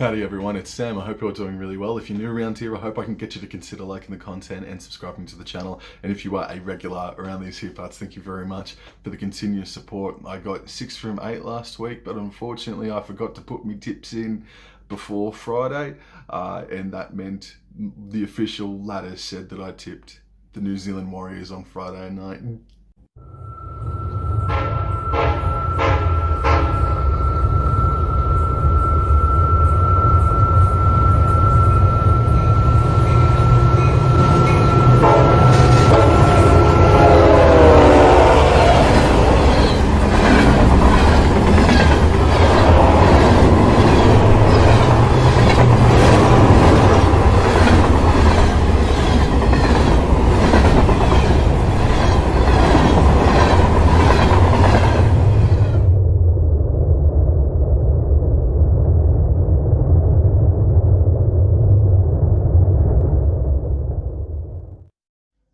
Howdy everyone, it's Sam. I hope you're doing really well. If you're new around here, I hope I can get you to consider liking the content and subscribing to the channel. And if you are a regular around these here parts, thank you very much for the continuous support. I got 6 from 8 last week, but unfortunately I forgot to put my tips in before Friday, and that meant the official ladder said that I tipped the New Zealand Warriors on Friday night.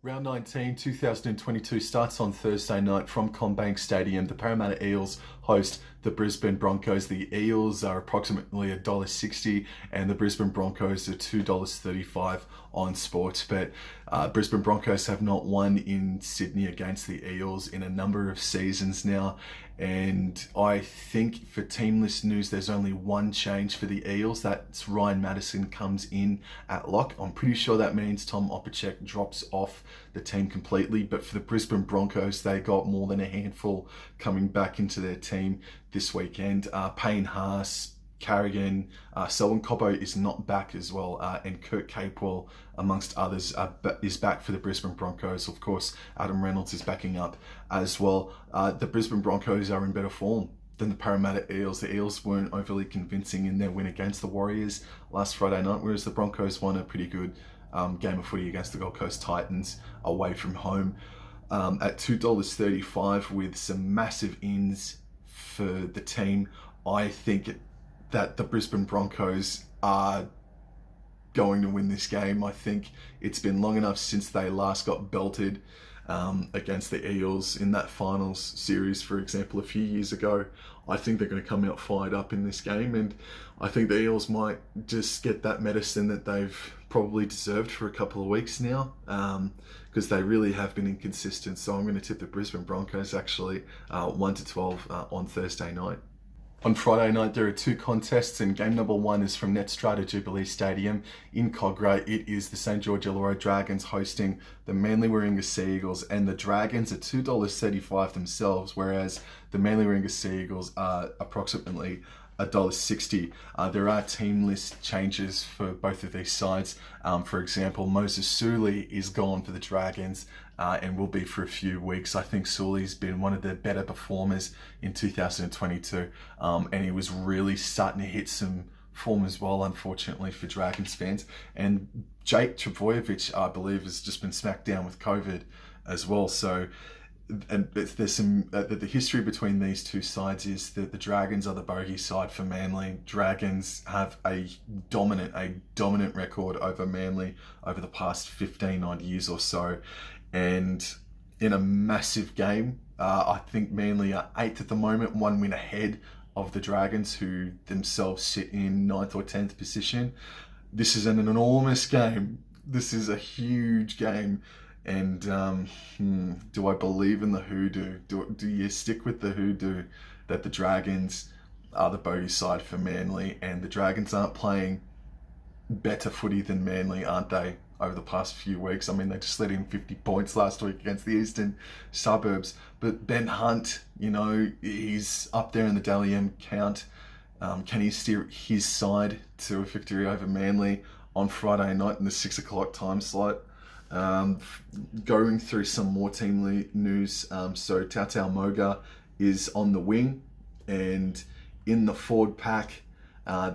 Round 19, 2022 starts on Thursday night from CommBank Stadium. The Parramatta Eels host the Brisbane Broncos. The Eels are approximately $1.60 and the Brisbane Broncos are $2.35 on Sportsbet. Brisbane Broncos have not won in Sydney against the Eels in a number of seasons now. And I think for team list news, there's only one change for the Eels. That's Ryan Madison comes in at lock. I'm pretty sure that means Tom Opacek drops off the team completely. But for the Brisbane Broncos, they got more than a handful coming back into their team this weekend. Payne Haas, Carrigan, Selwyn Cobbo is not back as well, and Kurt Capewell, amongst others, is back for the Brisbane Broncos. Of course, Adam Reynolds is backing up as well. The Brisbane Broncos are in better form than the Parramatta Eels. The Eels weren't overly convincing in their win against the Warriors last Friday night, whereas the Broncos won a pretty good game of footy against the Gold Coast Titans away from home at $2.35 with some massive ins for the team. I think that the Brisbane Broncos are going to win this game. I think it's been long enough since they last got belted against the Eels in that finals series, for example, a few years ago. I think they're going to come out fired up in this game, and I think the Eels might just get that medicine that they've probably deserved for a couple of weeks now, because they really have been inconsistent. So I'm going to tip the Brisbane Broncos actually 1-12 on Thursday night. On Friday night, there are 2 contests, and game number 1 is from Netstrata Jubilee Stadium in Cogra. It is the St George Illawarra Dragons hosting the Manly Warringah Sea Eagles, and the Dragons are $2.35 themselves, whereas the Manly Warringah Sea Eagles are approximately $1.60. There are team list changes for both of these sides. For example, Moses Suli is gone for the Dragons and will be for a few weeks. I think Suli's been one of the better performers in 2022, and he was really starting to hit some form as well, unfortunately, for Dragons fans. And Jake Trbojevic, I believe, has just been smacked down with COVID as well. So, and there's some the history between these two sides is that the Dragons are the bogey side for Manly. Dragons have a dominant record over Manly over the past 15 odd years or so, and in a massive game, I think Manly are 8th at the moment, 1 win ahead of the Dragons, who themselves sit in 9th or 10th position. This is an enormous game. This is a huge game. And do I believe in the hoodoo? Do you stick with the hoodoo that the Dragons are the bogey side for Manly, and the Dragons aren't playing better footy than Manly, aren't they, over the past few weeks? I mean, they just let in 50 points last week against the Eastern Suburbs. But Ben Hunt, you know, he's up there in the Dally M count. Can he steer his side to a victory over Manly on Friday night in the 6 o'clock time slot? Going through some more team news, so Tautau Moga is on the wing, and in the forward pack,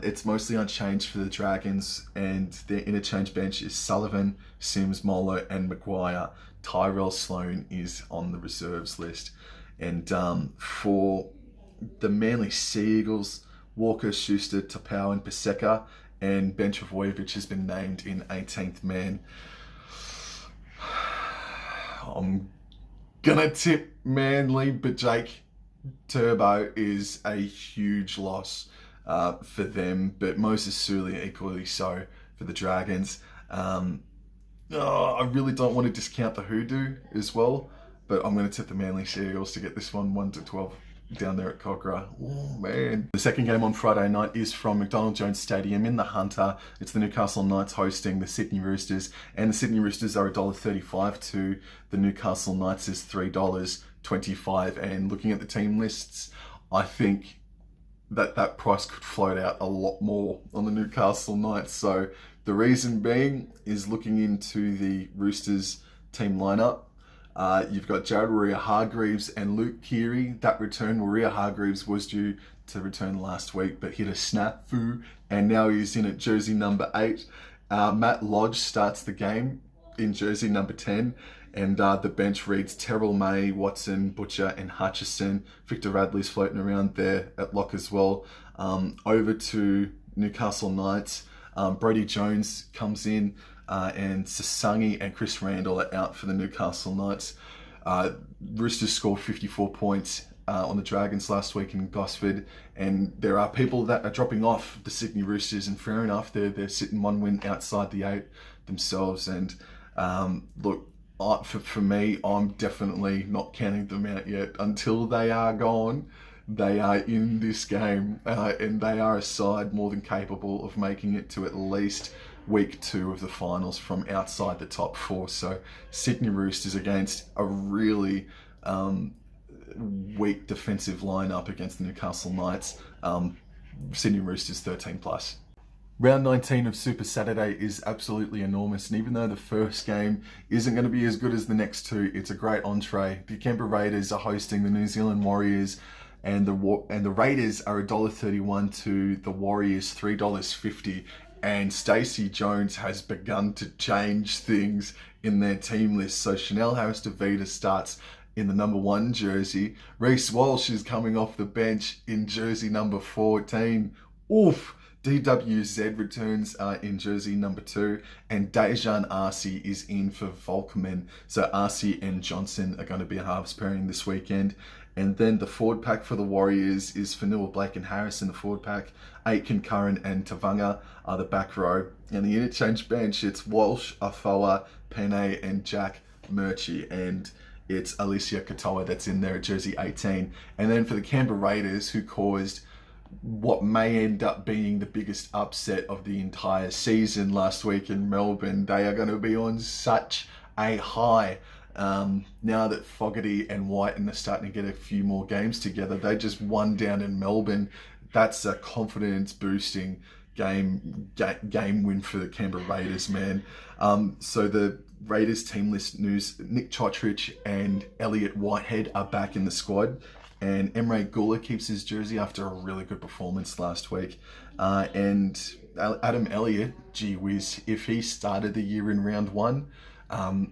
it's mostly unchanged for the Dragons, and their interchange bench is Sullivan, Sims, Molo, and Maguire. Tyrell Sloan is on the reserves list. And for the Manly Sea Eagles, Walker, Schuster, Tapau, and Paseka, and Ben Trbojevic has been named in 18th man. I'm gonna tip Manly, but Jake Turbo is a huge loss for them, but Moses Suli equally so for the Dragons. I really don't want to discount the hoodoo as well, but I'm going to tip the Manly Sea Eagles to get this one 1-12 down there at Cogra. Oh man. The second game on Friday night is from McDonald Jones Stadium in the Hunter. It's the Newcastle Knights hosting the Sydney Roosters, and the Sydney Roosters are $1.35 to the Newcastle Knights is $3.25. And looking at the team lists, I think that price could float out a lot more on the Newcastle Knights. So the reason being is looking into the Roosters team lineup. You've got Jared Waerea-Hargreaves and Luke Keary. That return, Waerea-Hargreaves was due to return last week, but hit a snafu, and now he's in at jersey number 8. Matt Lodge starts the game in jersey number 10, and the bench reads Terrell May, Watson, Butcher, and Hutchison. Victor Radley's floating around there at lock as well. Over to Newcastle Knights. Brodie Jones comes in, and Sasangi and Chris Randall are out for the Newcastle Knights. Roosters scored 54 points on the Dragons last week in Gosford, and there are people that are dropping off the Sydney Roosters, and fair enough, they're sitting 1 win outside the 8 themselves. And look, for me, I'm definitely not counting them out yet. Until they are gone, they are in this game, and they are a side more than capable of making it to at least week 2 of the finals from outside the top 4. So Sydney Roosters against a really weak defensive lineup against the Newcastle Knights. Sydney Roosters 13+. Round 19 of Super Saturday is absolutely enormous, and even though the first game isn't going to be as good as the next 2, it's a great entree. The Canberra Raiders are hosting the New Zealand Warriors, and the Raiders are $1.31 to the Warriors $3.50. And Stacey Jones has begun to change things in their team list. So Chanel Harris-Tavita starts in the number 1 jersey. Reece Walsh is coming off the bench in jersey number 14. Oof! DWZ returns in jersey number 2, and Dejan Arce is in for Volkman. So Arce and Johnson are going to be a halves pairing this weekend. And then the forward pack for the Warriors is Fanua Blake and Harris in the forward pack. Aitken, Curran and Tavanga are the back row. And the interchange bench, it's Walsh, Afoa, Penne and Jack Murchie. And it's Alicia Katoa that's in there at jersey 18. And then for the Canberra Raiders, who caused what may end up being the biggest upset of the entire season last week in Melbourne, they are going to be on such a high. Now that Fogarty and Whiten are starting to get a few more games together, they just won down in Melbourne. That's a confidence boosting game win for the Canberra Raiders, man. So the Raiders team list news: Nick Chotrich and Elliot Whitehead are back in the squad, and Emre Gula keeps his jersey after a really good performance last week. And Adam Elliott, gee whiz, if he started the year in round 1,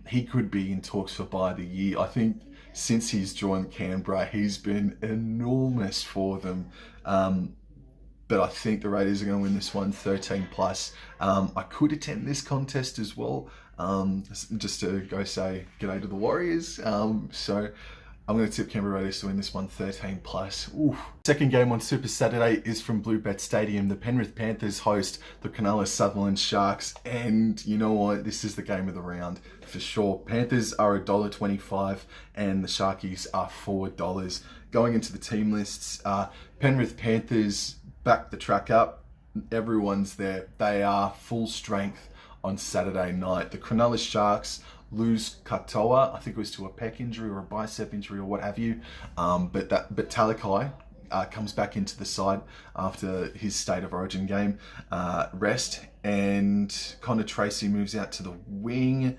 he could be in talks for buy of the year. I think since he's joined Canberra, he's been enormous for them. But I think the Raiders are going to win this one 13+. I could attend this contest as well, just to go say g'day to the Warriors. So I'm going to tip Canberra Raiders to win this one 13+. Oof. Second game on Super Saturday is from Bluebet Stadium. The Penrith Panthers host the Cronulla Sutherland Sharks, and you know what? This is the game of the round for sure. Panthers are $1.25 and the Sharkies are $4. Going into the team lists, Penrith Panthers back the track up. Everyone's there. They are full strength on Saturday night. The Cronulla Sharks lose Katoa, I think it was to a pec injury or a bicep injury or what have you. But Talakai comes back into the side after his State of Origin game rest, and Connor Tracy moves out to the wing.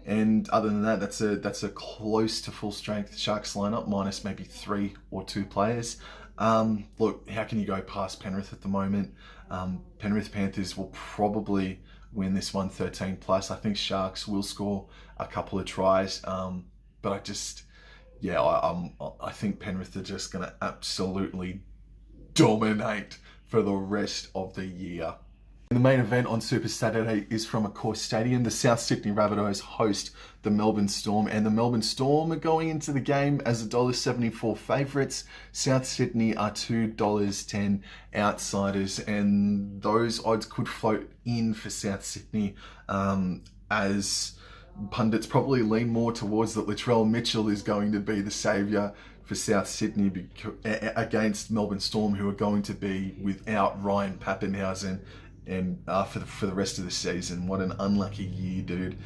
And other than that, that's a close to full strength Sharks lineup, minus maybe 3 or 2 players. Look, how can you go past Penrith at the moment? Penrith Panthers will probably win this one 13+. I think Sharks will score a couple of tries, but I think Penrith are just going to absolutely dominate for the rest of the year. The main event on Super Saturday is from a core stadium. The South Sydney Rabbitohs host the Melbourne Storm, and the Melbourne Storm are going into the game as $1.74 favourites. South Sydney are $2.10 outsiders, and those odds could float in for South Sydney as pundits probably lean more towards that Latrell Mitchell is going to be the saviour for South Sydney against Melbourne Storm, who are going to be without Ryan Papenhuyzen and for the rest of the season. What an unlucky year, dude.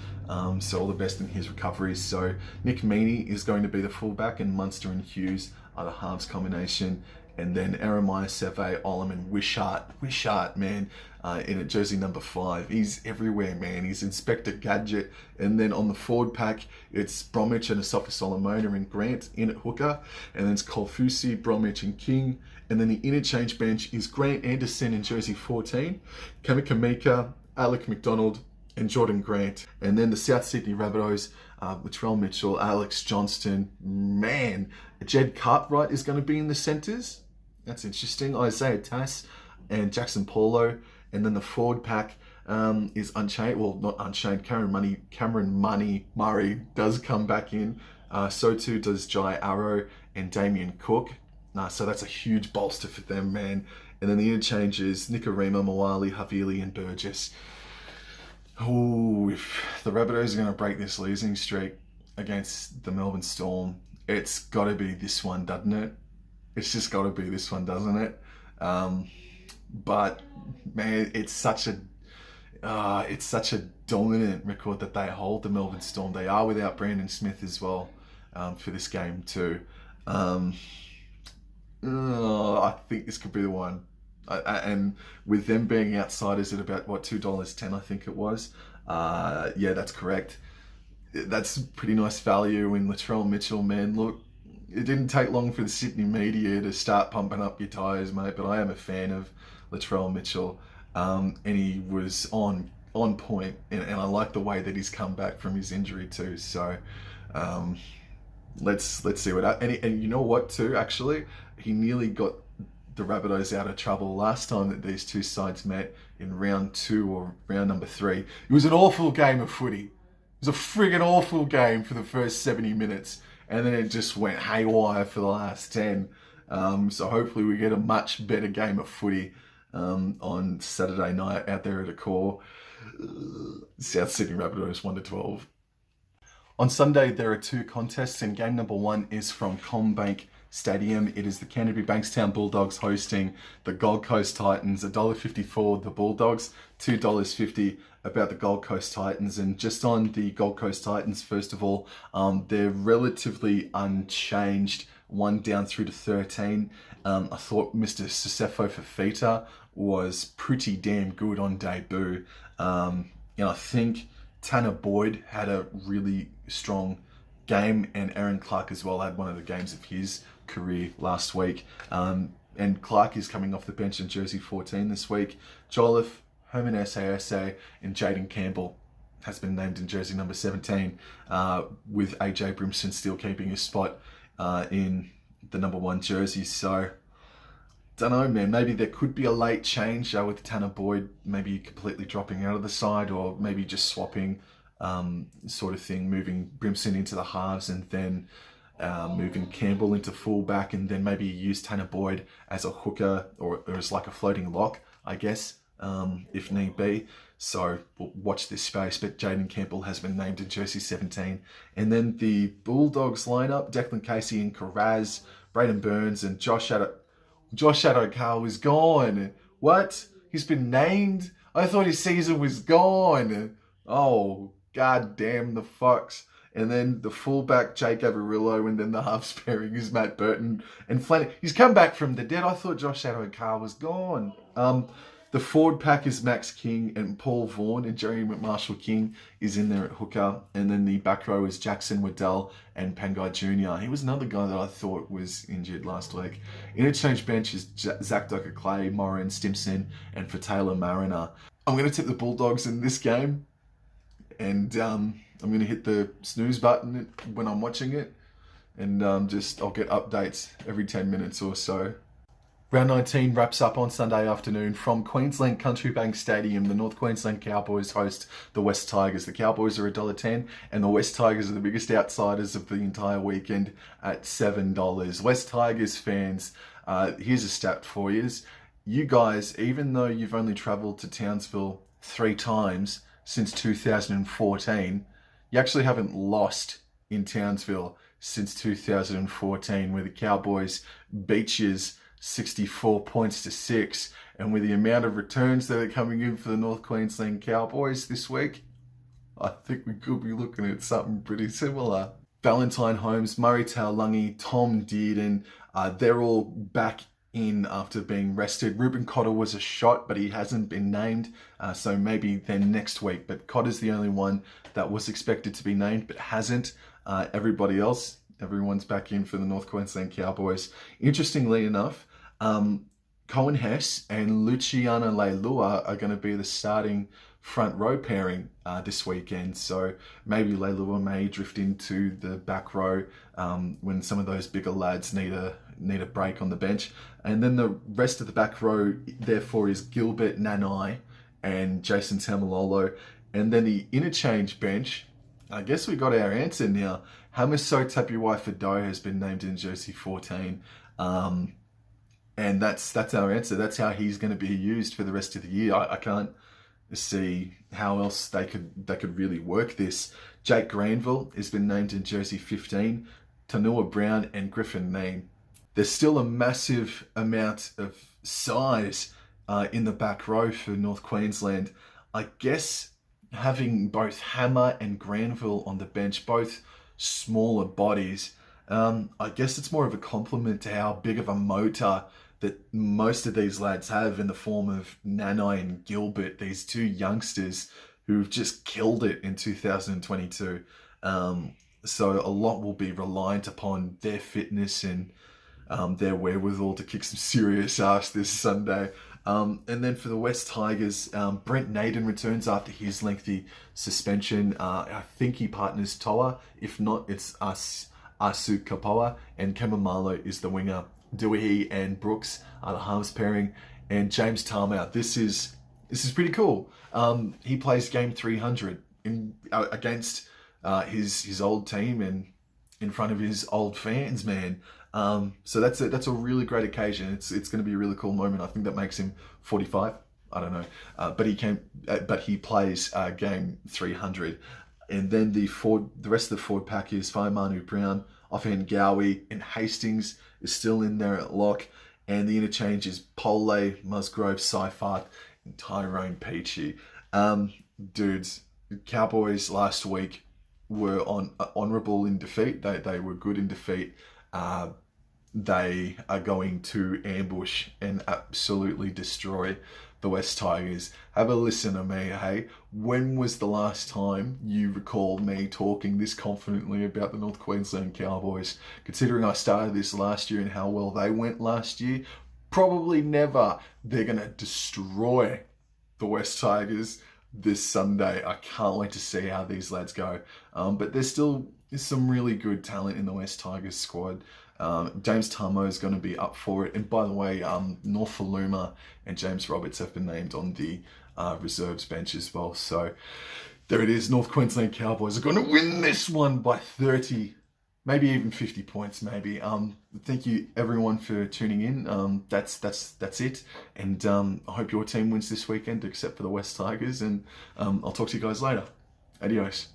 So all the best in his recovery. So Nick Meaney is going to be the fullback, and Munster and Hughes are the halves combination. And then Eremiah Seve, Olam and Wishart, man, in at jersey number 5. He's everywhere, man. He's Inspector Gadget. And then on the forward pack, it's Bromwich and Asafa Solomona and Grant in at hooker. And then it's Kolfusi, Bromwich and King. And then the interchange bench is Grant Anderson in jersey 14, Kamikamika, Alec McDonald, and Jordan Grant. And then the South Sydney Rabbitohs, Latrell Mitchell, Alex Johnston, man, Jed Cartwright is going to be in the centres. That's interesting. Isaiah Tass and Jackson Paulo. And then the forward pack is Unchained. Well, not Unchained. Cameron Money Murray does come back in. So too does Jai Arrow and Damien Cook. So that's a huge bolster for them, man. And then the interchange is Nikorima, Moali, Havili, and Burgess. Oh, if the Rabbitohs are going to break this losing streak against the Melbourne Storm, it's got to be this one, doesn't it? It's just got to be this one, doesn't it? But man, it's such a dominant record that they hold, the Melbourne Storm. They are without Brandon Smith as well for this game too. I think this could be the one. And with them being outsiders at about, what, $2.10, I think it was. Yeah, that's correct. That's pretty nice value in Latrell Mitchell, man. Look, it didn't take long for the Sydney media to start pumping up your tyres, mate, but I am a fan of Latrell Mitchell. And he was on point, and I like the way that he's come back from his injury too. So let's see what... And you know what too, actually? He nearly got the Rabbitohs out of trouble last time that these two sides met in round 2 or round number 3. It was an awful game of footy. It was a friggin' awful game for the first 70 minutes, and then it just went haywire for the last 10. So hopefully we get a much better game of footy on Saturday night out there at a core. South Sydney Rabbitohs 1-12. On Sunday, there are 2 contests, and game number 1 is from CommBank Stadium. It is the Canterbury Bankstown Bulldogs hosting the Gold Coast Titans. $1.54 the Bulldogs, $2.50 about the Gold Coast Titans. And just on the Gold Coast Titans, first of all, they're relatively unchanged, 1 down through to 13. I thought Mr. Sisefo Fafita was pretty damn good on debut. I think Tanner Boyd had a really strong game, and Aaron Clark as well had one of the games of his career last week. And Clark is coming off the bench in jersey 14 this week. Jolliffe, Herman Ese, and Jaden Campbell has been named in jersey number 17, with AJ Brimson still keeping his spot in the number 1 jersey. So, don't know, man. Maybe there could be a late change with Tanner Boyd, maybe completely dropping out of the side, or maybe just swapping sort of thing, moving Brimson into the halves and then moving Campbell into fullback, and then maybe use Tanner Boyd as a hooker or as like a floating lock, I guess, if need be. So we'll watch this space, but Jaden Campbell has been named in jersey 17. And then the Bulldogs lineup, Declan Casey and Carraz, Braden Burns and Josh Adokar is gone. What? He's been named? I thought his season was gone. Oh, god damn the fucks. And then the fullback, Jake Averillo, and then the half pairing is Matt Burton and Flanagan. He's come back from the dead. I thought Josh Adokar was gone. The forward pack is Max King and Paul Vaughan, and Jerry McMarshall King is in there at hooker. And then the back row is Jackson Waddell and Pangai Jr. He was another guy that I thought was injured last week. Interchange bench is Zach Docker-Clay, Moran Stimson, and for Taylor Mariner. I'm going to tip the Bulldogs in this game, and I'm going to hit the snooze button when I'm watching it, and I'll get updates every 10 minutes or so. Round 19 wraps up on Sunday afternoon from Queensland Country Bank Stadium. The North Queensland Cowboys host the West Tigers. The Cowboys are $1.10 and the West Tigers are the biggest outsiders of the entire weekend at $7. West Tigers fans, here's a stat for you. You guys, even though you've only travelled to Townsville 3 times since 2014, you actually haven't lost in Townsville since 2014, where the Cowboys beat yous 64 points to 6, and with the amount of returns that are coming in for the North Queensland Cowboys this week, I think we could be looking at something pretty similar. Valentine Holmes, Murray Taulagi, Tom Dearden, they're all back in after being rested. Ruben Cotter was a shot, but he hasn't been named, so maybe then next week. But Cotter's the only one that was expected to be named, but hasn't. Everybody else, everyone's back in for the North Queensland Cowboys. Interestingly enough, Cohen Hess and Luciana Leilua are going to be the starting front row pairing this weekend. So maybe Leilua may drift into the back row when some of those bigger lads need a break on the bench. And then the rest of the back row, therefore, is Gilbert Nanai and Jason Tamalolo. And then the interchange bench, I guess we got our answer now. Hamiso Tapuai-Fidow has been named in jersey 14. And that's our answer. That's how he's going to be used for the rest of the year. I can't see how else they could really work this. Jake Granville has been named in jersey 15. Tanua Brown and Griffin Neame. There's still a massive amount of size in the back row for North Queensland. I guess having both Hammer and Granville on the bench, both smaller bodies, I guess it's more of a compliment to how big of a motor that most of these lads have in the form of Nanai and Gilbert, these two youngsters who've just killed it in 2022. So a lot will be reliant upon their fitness and their wherewithal to kick some serious ass this Sunday. And then for the West Tigers, Brent Naden returns after his lengthy suspension. I think he partners Toa. If not, it's Asu Kapoa, and Kemamalo is the winger. Dewey and Brooks are the halves pairing, and James Tarmow. This is pretty cool. He plays game 300 against his old team and in front of his old fans, man. So that's a really great occasion. It's going to be a really cool moment. I think that makes him 45. I don't know, but he plays game 300. And then the rest of the forward pack is Faimanu Brown, offhand Gowie, and Hastings is still in there at lock. And the interchange is Pole, Musgrove, Seifert, and Tyrone Peachy. Dudes, the Cowboys last week were honourable in defeat. They were good in defeat. They are going to ambush and absolutely destroy the West Tigers. Have a listen to me, hey. When was the last time you recall me talking this confidently about the North Queensland Cowboys? Considering I started this last year and how well they went last year, probably never. They're going to destroy the West Tigers this Sunday. I can't wait to see how these lads go. But there's still some really good talent in the West Tigers squad. James Tarmow is going to be up for it. And by the way, North Faluma and James Roberts have been named on the reserves bench as well. So there it is. North Queensland Cowboys are going to win this one by 30, maybe even 50 points, maybe. Thank you everyone for tuning in. That's it. And I hope your team wins this weekend, except for the West Tigers. And I'll talk to you guys later. Adios.